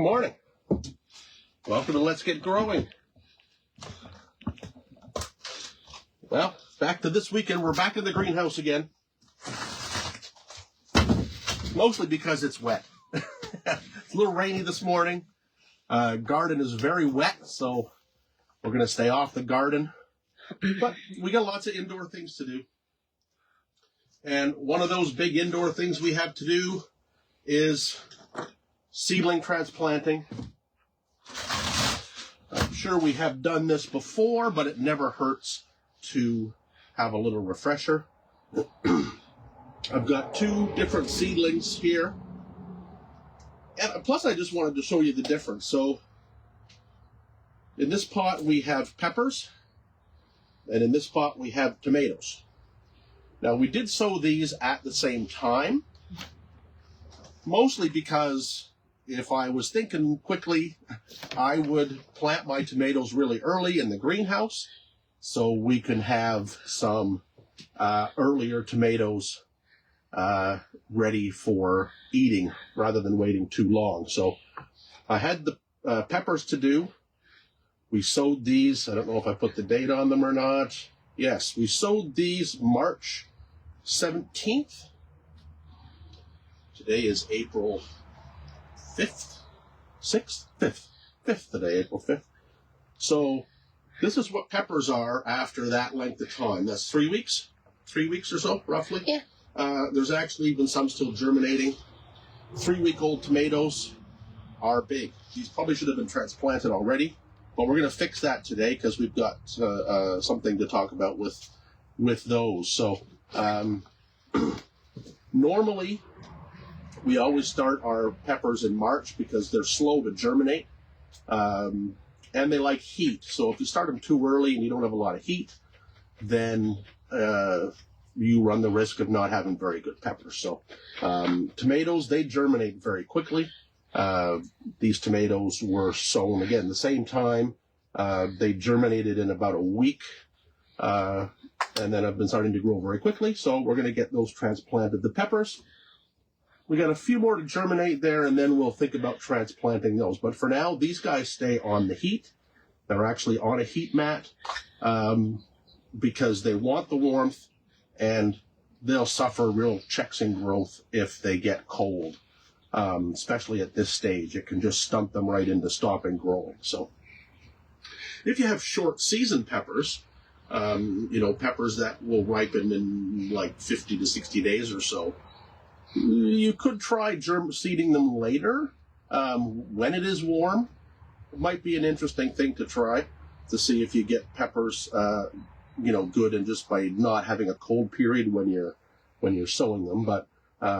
morning. Welcome to Let's Get Growing. Well, back to this weekend. We're back in the greenhouse again. Mostly because it's wet. It's a little rainy this morning. Garden is very wet, so we're going to stay off the garden. But we got lots of indoor things to do. And one of those big indoor things we have to do is seedling transplanting. I'm sure we have done this before, but it never hurts to have a little refresher. I've got two different seedlings here. And plus, I just wanted to show you the difference. So, in this pot, we have peppers. And in this pot, we have tomatoes. Now, we did sow these at the same time. Mostly because if I was thinking quickly, I would plant my tomatoes really early in the greenhouse so we can have some earlier tomatoes ready for eating rather than waiting too long. So I had the peppers to do. We sowed these. I don't know if I put the date on them or not. Yes, we sowed these March 17th. Today is April 5th, 6th, 5th today, April 5th. So this is what peppers are after that length of time. That's 3 weeks or so, roughly. Yeah. There's actually even some still germinating. 3-week-old tomatoes are big. These probably should have been transplanted already, but we're going to fix that today because we've got something to talk about with those. So normally, we always start our peppers in March because they're slow to germinate, and they like heat. So if you start them too early and you don't have a lot of heat, then you run the risk of not having very good peppers. So tomatoes, they germinate very quickly. These tomatoes were sown, again, the same time. They germinated in about a week, and then have been starting to grow very quickly. So we're going to get those transplanted. The peppers, we got a few more to germinate there, and then we'll think about transplanting those. But for now, these guys stay on the heat. They're actually on a heat mat because they want the warmth, and they'll suffer real checks in growth if they get cold, especially at this stage. It can just stunt them right into stopping growing. So if you have short season peppers, peppers that will ripen in like 50 to 60 days or so, you could try seeding them later when it is warm. It might be an interesting thing to try to see if you get peppers, good, and just by not having a cold period when you're sowing them. But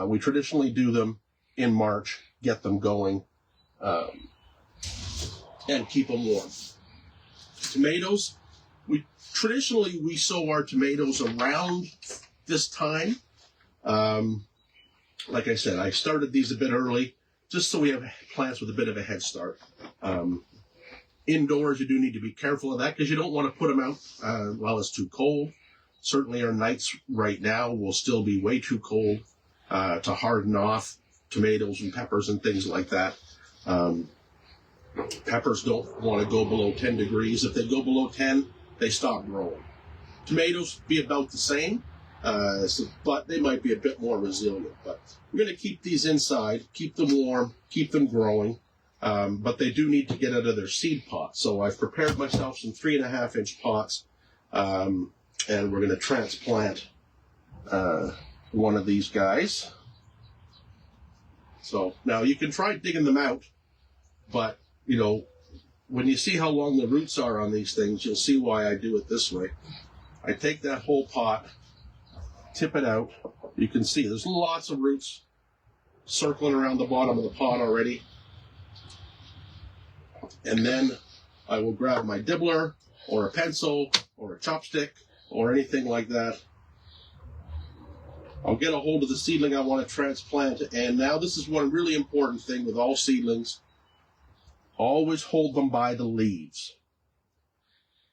we traditionally do them in March, get them going, and keep them warm. Tomatoes, we sow our tomatoes around this time. Like I said, I started these a bit early, just so we have plants with a bit of a head start. Indoors, you do need to be careful of that because you don't want to put them out while it's too cold. Certainly our nights right now will still be way too cold to harden off tomatoes and peppers and things like that. Peppers don't want to go below 10 degrees. If they go below 10, they stop growing. Tomatoes be about the same. But they might be a bit more resilient. But we're going to keep these inside, keep them warm, keep them growing. But they do need to get out of their seed pot. So I've prepared myself some 3.5-inch pots, and we're going to transplant one of these guys. So now you can try digging them out, but when you see how long the roots are on these things, you'll see why I do it this way. I take that whole pot, tip it out. You can see there's lots of roots circling around the bottom of the pot already. And then I will grab my dibbler or a pencil or a chopstick or anything like that. I'll get a hold of the seedling I want to transplant. And now this is one really important thing with all seedlings. Always hold them by the leaves.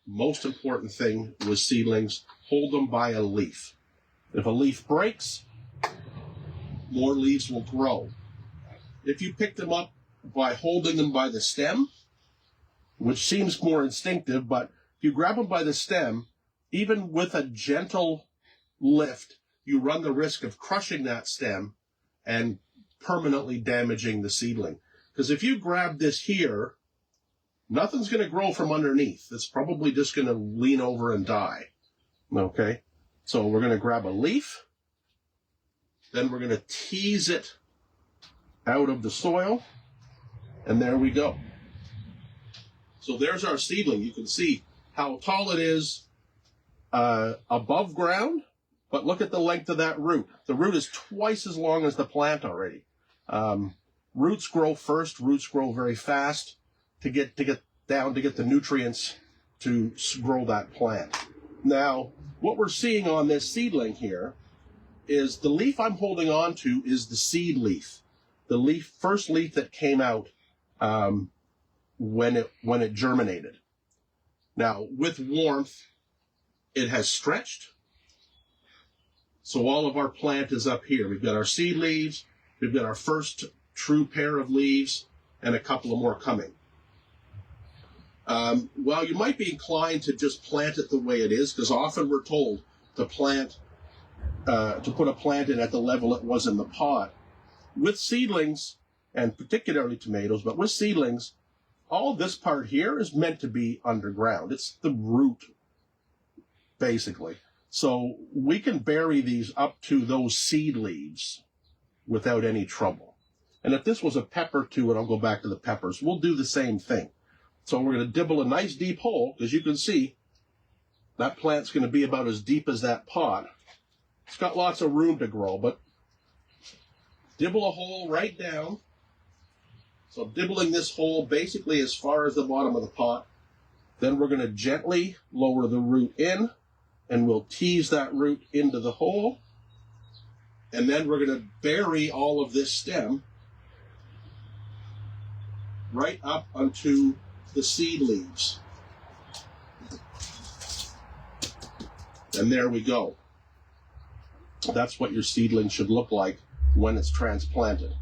Most important thing with seedlings, hold them by a leaf. If a leaf breaks, more leaves will grow. If you pick them up by holding them by the stem, which seems more instinctive, but if you grab them by the stem, even with a gentle lift, you run the risk of crushing that stem and permanently damaging the seedling. Because if you grab this here, nothing's going to grow from underneath. It's probably just going to lean over and die. Okay? So we're going to grab a leaf. Then we're going to tease it out of the soil. And there we go. So there's our seedling. You can see how tall it is above ground. But look at the length of that root. The root is twice as long as the plant already. Roots grow first. Roots grow very fast to get down to get the nutrients to grow that plant. Now, what we're seeing on this seedling here is the leaf I'm holding on to is the seed leaf. The first leaf that came out when it germinated. Now, with warmth, it has stretched. So all of our plant is up here. We've got our seed leaves, we've got our first true pair of leaves, and a couple of more coming. Well, you might be inclined to just plant it the way it is, because often we're told to put a plant in at the level it was in the pot. With seedlings, and particularly tomatoes, but with seedlings, all this part here is meant to be underground. It's the root, basically. So we can bury these up to those seed leaves without any trouble. And if this was a pepper too, and I'll go back to the peppers, we'll do the same thing. So we're going to dibble a nice deep hole, as you can see, that plant's going to be about as deep as that pot. It's got lots of room to grow, but dibble a hole right down. So I'm dibbling this hole basically as far as the bottom of the pot. Then we're going to gently lower the root in, and we'll tease that root into the hole. And then we're going to bury all of this stem right up onto the seed leaves. And there we go. That's what your seedling should look like when it's transplanted.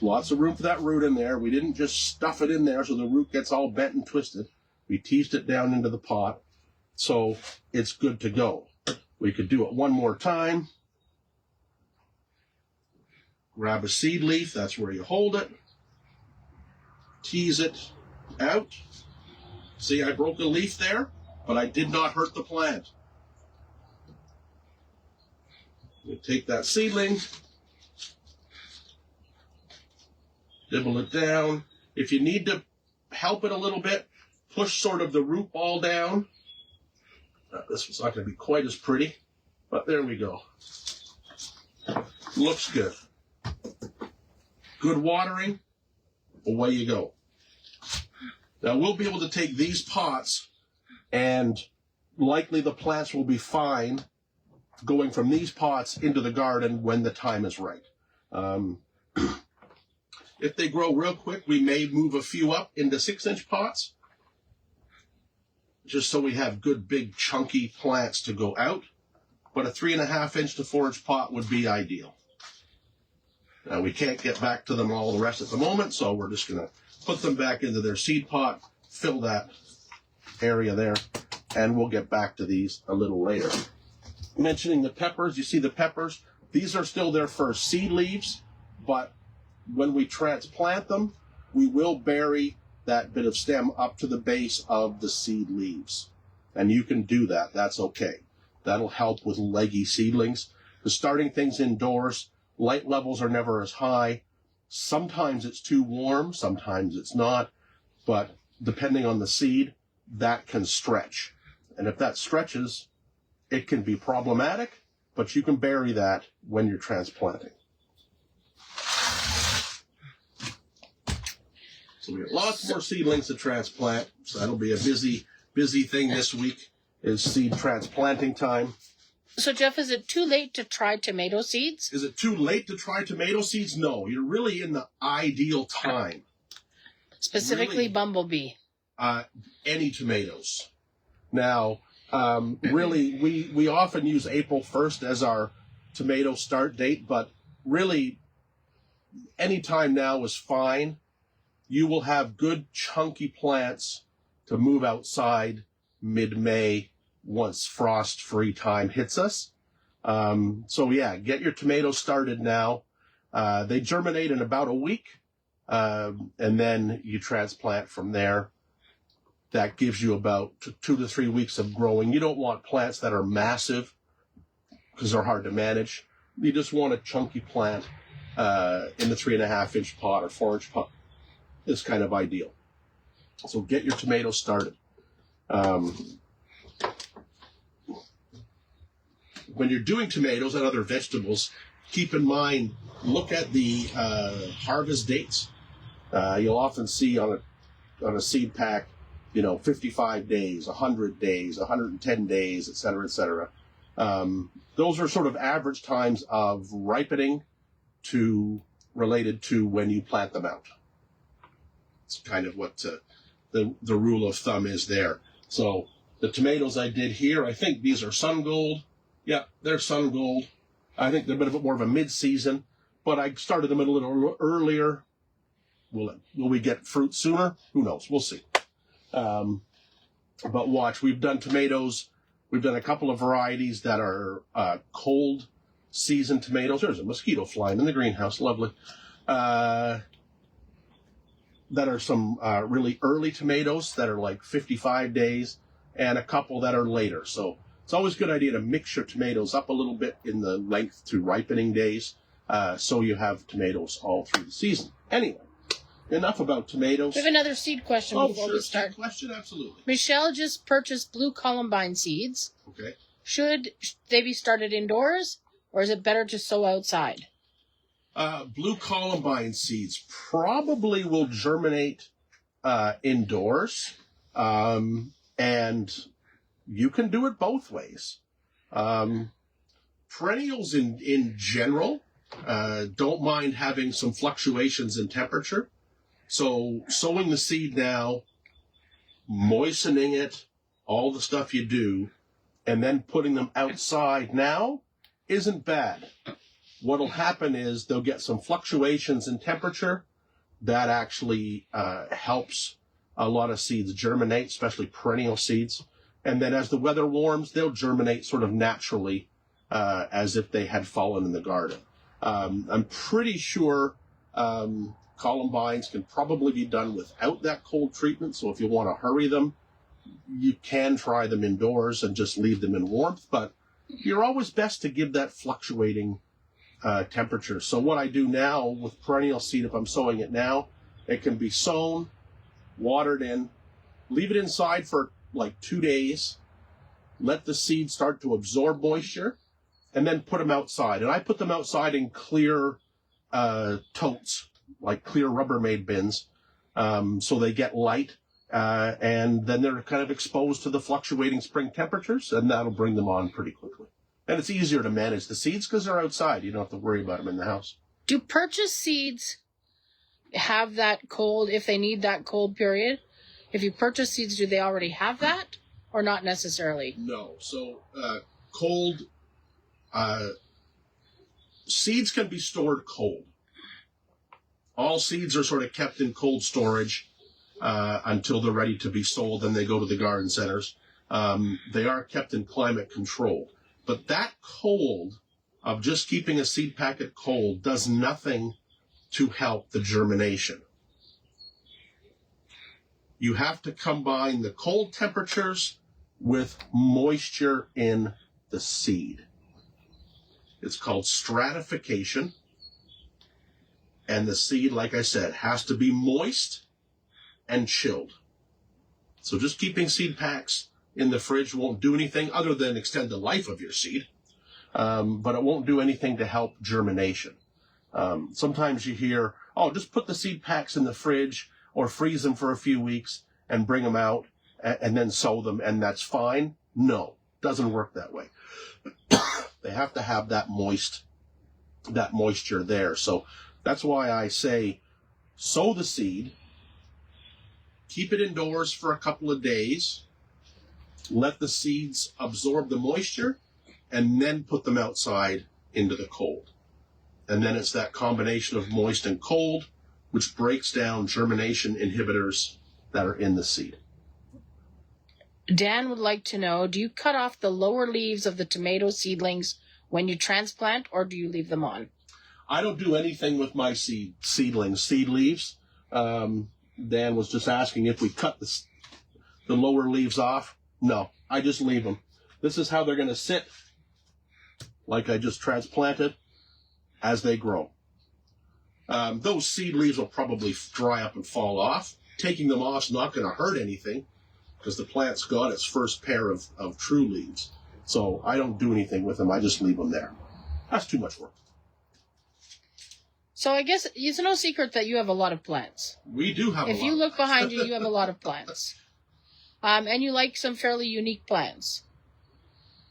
Lots of room for that root in there. We didn't just stuff it in there so the root gets all bent and twisted. We teased it down into the pot, so it's good to go. We could do it one more time. Grab a seed leaf, that's where you hold it. Tease it out. See, I broke a leaf there, but I did not hurt the plant. We take that seedling, dibble it down. If you need to help it a little bit, push sort of the root ball down. This was not going to be quite as pretty, but there we go. Looks good. Good watering, away you go. Now we'll be able to take these pots, and likely the plants will be fine going from these pots into the garden when the time is right. If they grow real quick, we may move a few up into 6-inch pots, just so we have good, big, chunky plants to go out. But a 3.5-inch to 4-inch pot would be ideal. Now, we can't get back to them all the rest at the moment, so we're just going to put them back into their seed pot, fill that area there, and we'll get back to these a little later. Mentioning the peppers, you see the peppers? These are still their first seed leaves, but when we transplant them, we will bury that bit of stem up to the base of the seed leaves. And you can do that. That's okay. That'll help with leggy seedlings. Because starting things indoors, light levels are never as high. Sometimes it's too warm, sometimes it's not. But depending on the seed, that can stretch. And if that stretches, it can be problematic, but you can bury that when you're transplanting. So we have lots more seedlings to transplant. So that'll be a busy thing this week, is seed transplanting time. So, Jeff, is it too late to try tomato seeds? Is it too late to try tomato seeds? No, you're really in the ideal time. Specifically really, bumblebee. Any tomatoes. Now, really, we often use April 1st as our tomato start date, but really, any time now is fine. you will have good chunky plants to move outside mid-May once frost-free time hits us. So yeah, get your tomatoes started now. They germinate in about a week, and then you transplant from there. That gives you about 2 to 3 weeks of growing. You don't want plants that are massive because they're hard to manage. You just want a chunky plant in the 3.5-inch pot or 4-inch pot. Is kind of ideal. So get your tomatoes started. When you're doing tomatoes and other vegetables, keep in mind, look at the harvest dates. You'll often see on a seed pack, 55 days, 100 days, 110 days, et cetera, et cetera. Those are sort of average times of ripening related to when you plant them out. It's kind of what the rule of thumb is there. So the tomatoes I did here, I think these are Sun Gold. Yeah, they're Sun Gold. I think they're a bit more of a mid-season, but I started them a little earlier. Will we get fruit sooner? Who knows? We'll see. But watch, we've done tomatoes. We've done a couple of varieties that are cold season tomatoes. There's a mosquito flying in the greenhouse. Lovely. That are some really early tomatoes that are like 55 days, and a couple that are later. So it's always a good idea to mix your tomatoes up a little bit in the length to ripening days, so you have tomatoes all through the season. Anyway, enough about tomatoes. We have another seed question before we start. Question, absolutely. Michelle just purchased blue columbine seeds. Okay. Should they be started indoors, or is it better to sow outside? Blue columbine seeds probably will germinate indoors, and you can do it both ways. Perennials in general don't mind having some fluctuations in temperature. So sowing the seed now, moistening it, all the stuff you do, and then putting them outside now isn't bad. What'll happen is they'll get some fluctuations in temperature. That actually helps a lot of seeds germinate, especially perennial seeds. And then as the weather warms, they'll germinate sort of naturally as if they had fallen in the garden. I'm pretty sure columbines can probably be done without that cold treatment. So if you want to hurry them, you can try them indoors and just leave them in warmth. But you're always best to give that fluctuating temperature. So what I do now with perennial seed, if I'm sowing it now, it can be sown, watered in, leave it inside for like 2 days, let the seed start to absorb moisture, and then put them outside. And I put them outside in clear totes, like clear Rubbermaid bins, so they get light, and then they're kind of exposed to the fluctuating spring temperatures, and that'll bring them on pretty quickly. And it's easier to manage the seeds because they're outside. You don't have to worry about them in the house. Do purchase seeds have that cold, if they need that cold period? If you purchase seeds, do they already have that or not necessarily? No. So cold seeds can be stored cold. All seeds are sort of kept in cold storage until they're ready to be sold, and they go to the garden centers. They are kept in climate controlled. But that cold of just keeping a seed packet cold does nothing to help the germination. You have to combine the cold temperatures with moisture in the seed. It's called stratification. And the seed, like I said, has to be moist and chilled. So just keeping seed packs in the fridge won't do anything other than extend the life of your seed. But it won't do anything to help germination. Sometimes you hear, oh, just put the seed packs in the fridge or freeze them for a few weeks and bring them out and then sow them, and that's fine. No, doesn't work that way. They have to have that moisture there. So that's why I say sow the seed, keep it indoors for a couple of days, let the seeds absorb the moisture, and then put them outside into the cold. And then it's that combination of moist and cold which breaks down germination inhibitors that are in the seed. Dan would like to know, do you cut off the lower leaves of the tomato seedlings when you transplant, or do you leave them on? I don't do anything with my seed leaves. Dan was just asking if we cut the lower leaves off. No, I just leave them. This is how they're going to sit, like I just transplanted, as they grow. Those seed leaves will probably dry up and fall off. Taking them off is not going to hurt anything, because the plant's got its first pair of true leaves. So I don't do anything with them. I just leave them there. That's too much work. So I guess it's no secret that you have a lot of plants. We do have a lot. If you look behind you, you have a lot of plants. And you like some fairly unique plants.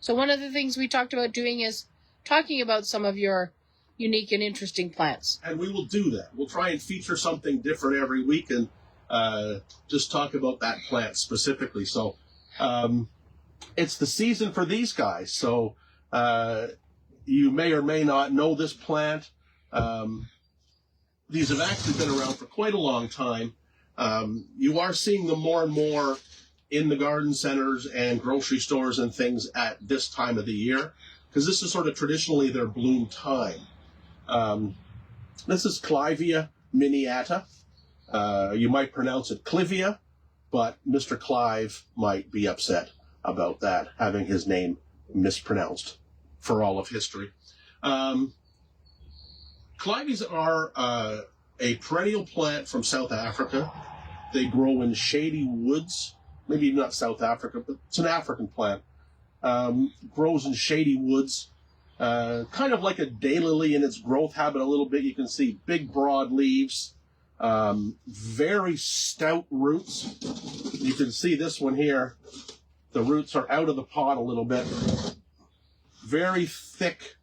So one of the things we talked about doing is talking about some of your unique and interesting plants. And we will do that. We'll try and feature something different every week and just talk about that plant specifically. So it's the season for these guys. So you may or may not know this plant. These have actually been around for quite a long time. You are seeing them more and more in the garden centers and grocery stores and things at this time of the year, because this is sort of traditionally their bloom time. This is Clivia miniata. You might pronounce it Clivia, but Mr. Clive might be upset about that, having his name mispronounced for all of history. Clivias are a perennial plant from South Africa. They grow in shady woods. Maybe not South Africa, but it's an African plant. Grows in shady woods. Kind of like a daylily in its growth habit a little bit. You can see big, broad leaves. Very stout roots. You can see this one here. The roots are out of the pot a little bit. Very thick,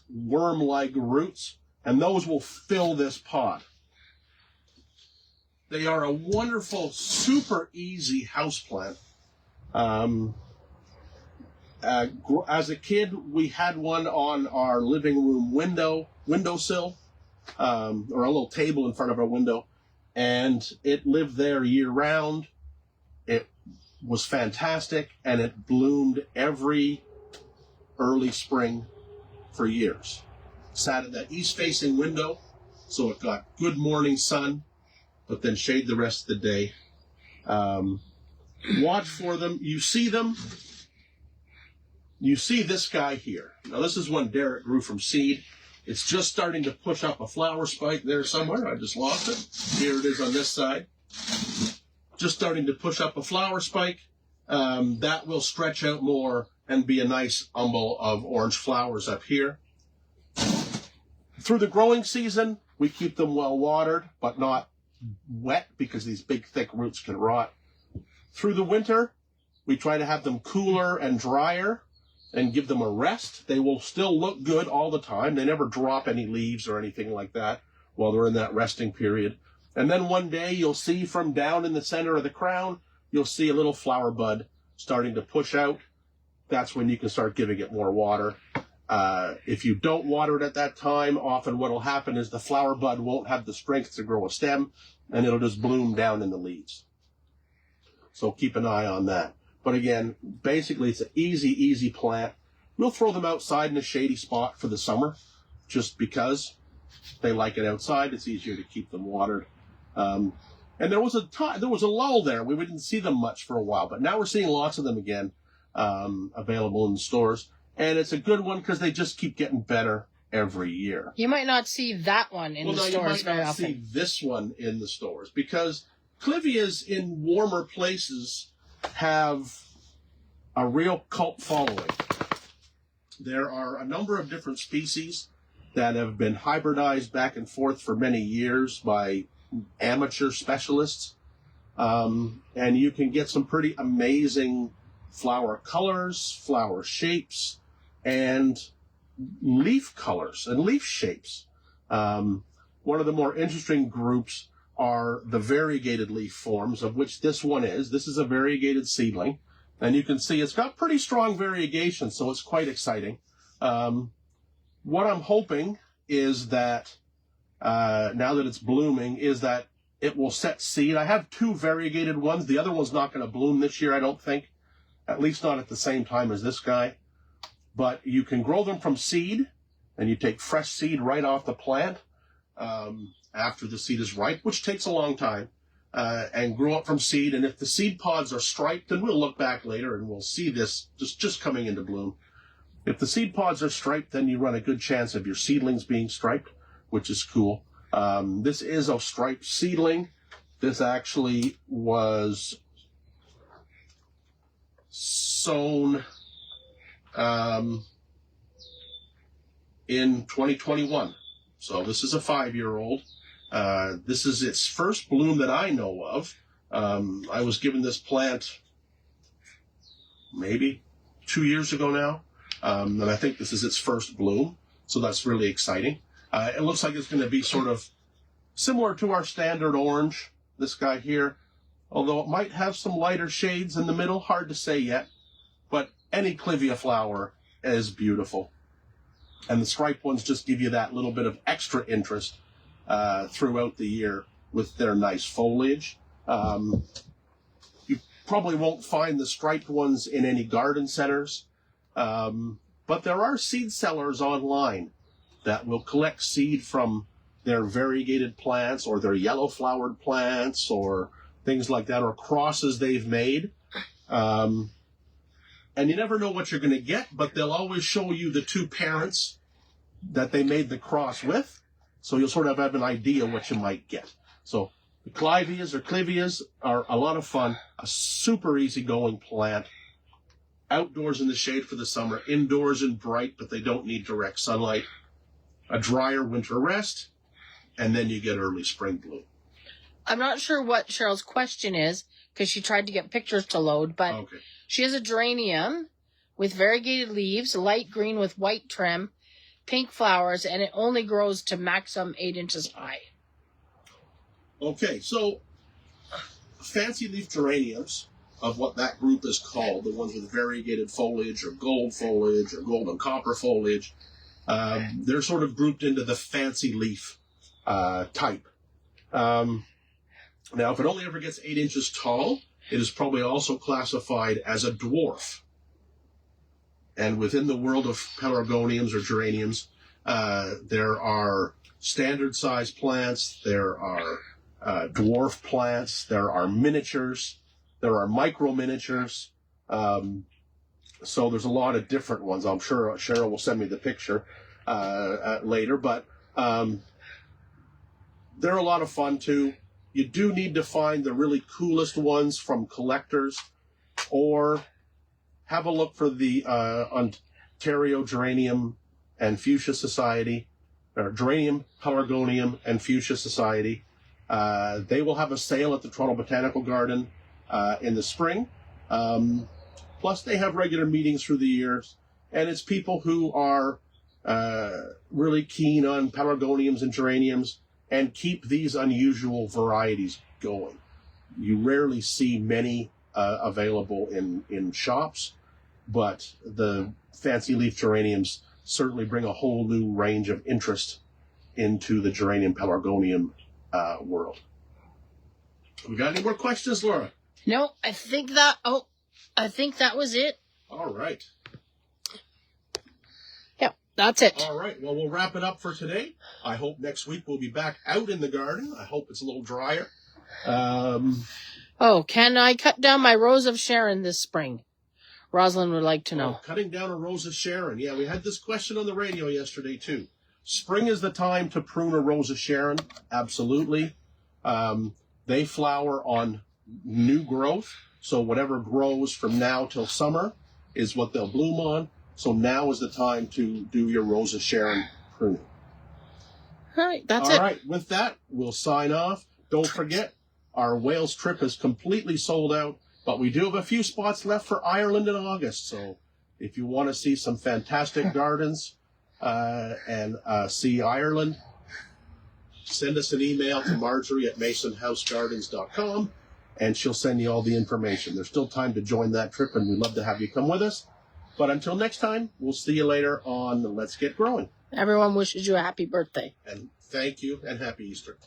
worm-like roots, and those will fill this pot. They are a wonderful, super easy houseplant. As a kid, we had one on our living room windowsill, or a little table in front of our window, and it lived there year-round. It was fantastic, and it bloomed every early spring for years. Sat at that east-facing window, so it got good morning sun, but then shade the rest of the day. Watch for them. You see them. You see this guy here. Now, this is one Derek grew from seed. It's just starting to push up a flower spike there somewhere. I just lost it. Here it is on this side. Just starting to push up a flower spike. That will stretch out more and be a nice umbel of orange flowers up here. Through the growing season, we keep them well watered, but not wet, because these big, thick roots can rot. Through the winter, we try to have them cooler and drier and give them a rest. They will still look good all the time. They never drop any leaves or anything like that while they're in that resting period. And then one day you'll see from down in the center of the crown, you'll see a little flower bud starting to push out. That's when you can start giving it more water. If you don't water it at that time, often what will happen is the flower bud won't have the strength to grow a stem, and it'll just bloom down in the leaves. So keep an eye on that. But again, basically it's an easy plant. We'll throw them outside in a shady spot for the summer, just because they like it outside. It's easier to keep them watered. And there was a lull there. We didn't see them much for a while, but now we're seeing lots of them again, available in the stores. And it's a good one because they just keep getting better every year. You might not see that one in the stores very often. You might not see this one in the stores, because Clivias in warmer places have a real cult following. There are a number of different species that have been hybridized back and forth for many years by amateur specialists. And you can get some pretty amazing flower colors, flower shapes, and leaf colors and leaf shapes. One of the more interesting groups are the variegated leaf forms, of which this one is. This is a variegated seedling, and you can see it's got pretty strong variegation, so it's quite exciting. What I'm hoping is that now that it's blooming, is that it will set seed. I have 2 variegated ones. The other one's not going to bloom this year, I don't think. At least not at the same time as this guy. But you can grow them from seed, and you take fresh seed right off the plant after the seed is ripe, which takes a long time, and grow up from seed. And if the seed pods are striped, and we'll look back later and we'll see this just coming into bloom. If the seed pods are striped, then you run a good chance of your seedlings being striped, which is cool. This is a striped seedling. This actually was sown in 2021. So this is a 5-year-old. This is its first bloom that I know of. I was given this plant maybe 2 years ago now. And I think this is its first bloom. So that's really exciting. It looks like it's going to be sort of similar to our standard orange, this guy here, although it might have some lighter shades in the middle, hard to say yet. But any Clivia flower is beautiful. And the striped ones just give you that little bit of extra interest throughout the year with their nice foliage. You probably won't find the striped ones in any garden centers, but there are seed sellers online that will collect seed from their variegated plants or their yellow flowered plants or things like that, or crosses they've made. And you never know what you're going to get, but they'll always show you the 2 parents that they made the cross with, so you'll sort of have an idea what you might get. So the Clivias are a lot of fun, a super easygoing plant, outdoors in the shade for the summer, indoors in bright, but they don't need direct sunlight, a drier winter rest, and then you get early spring bloom. I'm not sure what Cheryl's question is, because she tried to get pictures to load, but Okay. She has a geranium with variegated leaves, light green with white trim, pink flowers, and it only grows to maximum 8 inches high. Okay, so fancy leaf geraniums, of what that group is called, the ones with variegated foliage or gold foliage or gold and copper foliage, they're sort of grouped into the fancy leaf type. Now, if it only ever gets 8 inches tall, it is probably also classified as a dwarf. And within the world of pelargoniums or geraniums, there are standard size plants, there are dwarf plants, there are miniatures, there are micro miniatures. So there's a lot of different ones. I'm sure Cheryl will send me the picture later, but they're a lot of fun too. You do need to find the really coolest ones from collectors, or have a look for the Ontario Geranium and Fuchsia Society, or Geranium, Pelargonium, and Fuchsia Society. They will have a sale at the Toronto Botanical Garden in the spring. Plus, they have regular meetings through the years, and it's people who are really keen on pelargoniums and geraniums and keep these unusual varieties going. You rarely see many available in shops, but the fancy leaf geraniums certainly bring a whole new range of interest into the geranium pelargonium world. We got any more questions, Laura? No, I think that was it. All right. Yep, that's it. All right. Well, we'll wrap it up for today. I hope next week we'll be back out in the garden. I hope it's a little drier. Oh, can I cut down my Rose of Sharon this spring? Rosalind would like to know. Cutting down a Rose of Sharon. Yeah, we had this question on the radio yesterday, too. Spring is the time to prune a Rose of Sharon. Absolutely. They flower on new growth. So whatever grows from now till summer is what they'll bloom on. So now is the time to do your Rose of Sharon pruning. All right, that's it. All right, with that, we'll sign off. Don't forget, our Wales trip is completely sold out, but we do have a few spots left for Ireland in August. So if you want to see some fantastic gardens and see Ireland, send us an email to Marjorie@MasonHouseGardens.com, and she'll send you all the information. There's still time to join that trip, and we'd love to have you come with us. But until next time, we'll see you later on Let's Get Growing. Everyone wishes you a happy birthday. And thank you and happy Easter.